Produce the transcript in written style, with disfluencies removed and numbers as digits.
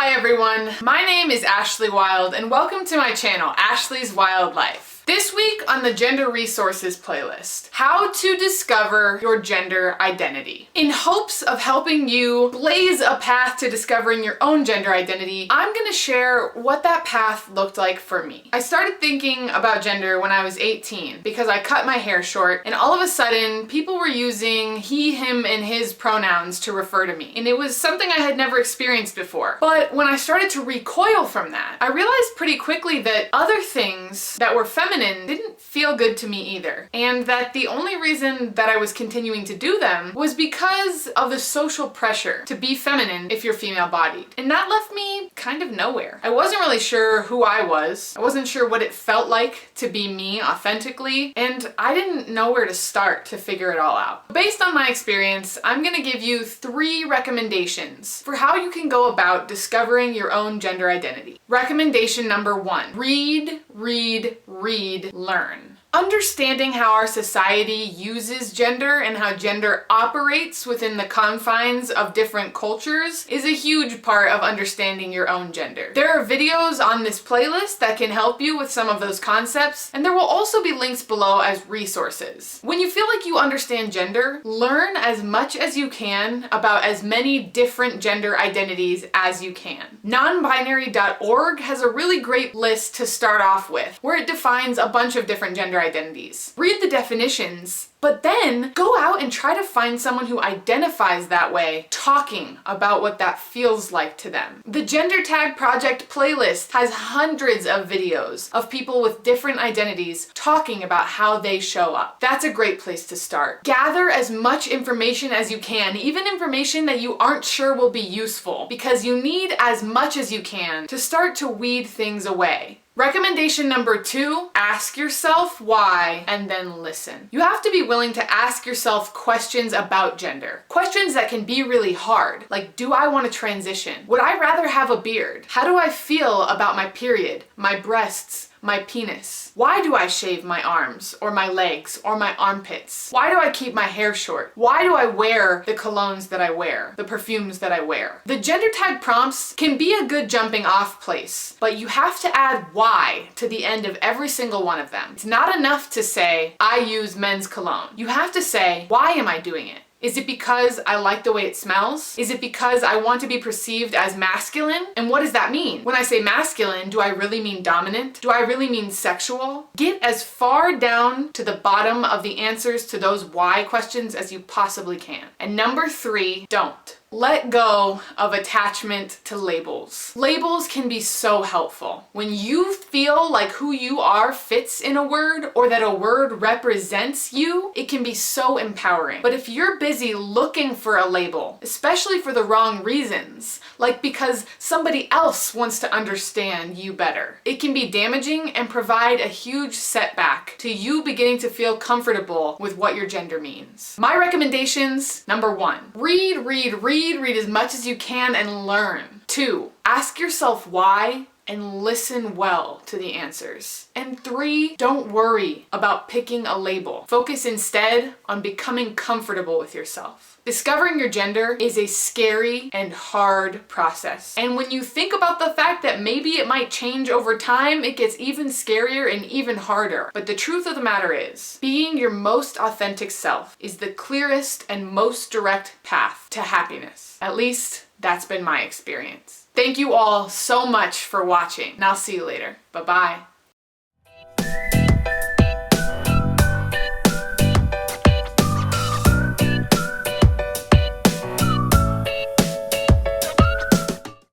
Hi everyone, my name is Ashley Wylde and welcome to my channel, Ashley's Wild Life. This week on the Gender Resources playlist, how to discover your gender identity. In hopes of helping you blaze a path to discovering your own gender identity, I'm going to share what that path looked like for me. I started thinking about gender when I was 18 because I cut my hair short and all of a sudden people were using he, him, and his pronouns to refer to me. And it was something I had never experienced before. But when I started to recoil from that, I realized pretty quickly that other things that were feminine didn't feel good to me either. And that the only reason that I was continuing to do them was because of the social pressure to be feminine if you're female-bodied. And that left me kind of nowhere. I wasn't really sure who I was. I wasn't sure what it felt like to be me authentically, and I didn't know where to start to figure it all out. Based on my experience, I'm gonna give you 3 recommendations for how you can go about discovering your own gender identity. Recommendation number 1, read, learn. Understanding how our society uses gender and how gender operates within the confines of different cultures is a huge part of understanding your own gender. There are videos on this playlist that can help you with some of those concepts, and there will also be links below as resources. When you feel like you understand gender, learn as much as you can about as many different gender identities as you can. Nonbinary.org has a really great list to start off with, where it defines a bunch of different gender identities. Read the definitions, but then go out and try to find someone who identifies that way, talking about what that feels like to them. The Gender Tag Project playlist has hundreds of videos of people with different identities talking about how they show up. That's a great place to start. Gather as much information as you can, even information that you aren't sure will be useful, because you need as much as you can to start to weed things away. Recommendation number 2, ask yourself why and then listen. You have to be willing to ask yourself questions about gender. Questions that can be really hard, like, do I want to transition? Would I rather have a beard? How do I feel about my period, my breasts, my penis? Why do I shave my arms or my legs or my armpits? Why do I keep my hair short? Why do I wear the colognes that I wear, the perfumes that I wear? The gender tag prompts can be a good jumping off place, but you have to add why to the end of every single one of them. It's not enough to say, I use men's cologne. You have to say, why am I doing it? Is it because I like the way it smells? Is it because I want to be perceived as masculine? And what does that mean? When I say masculine, do I really mean dominant? Do I really mean sexual? Get as far down to the bottom of the answers to those why questions as you possibly can. And number 3, don't. Let go of attachment to labels. Labels can be so helpful. When you feel like who you are fits in a word, or that a word represents you, it can be so empowering. But if you're busy looking for a label, especially for the wrong reasons, like because somebody else wants to understand you better, it can be damaging and provide a huge setback to you beginning to feel comfortable with what your gender means. My recommendations: number 1, read as much as you can and learn. 2, ask yourself why and listen well to the answers. And 3, don't worry about picking a label. Focus instead on becoming comfortable with yourself. Discovering your gender is a scary and hard process. And when you think about the fact that maybe it might change over time, it gets even scarier and even harder. But the truth of the matter is, being your most authentic self is the clearest and most direct path to happiness. At least, that's been my experience. Thank you all so much for watching, and I'll see you later. Bye-bye.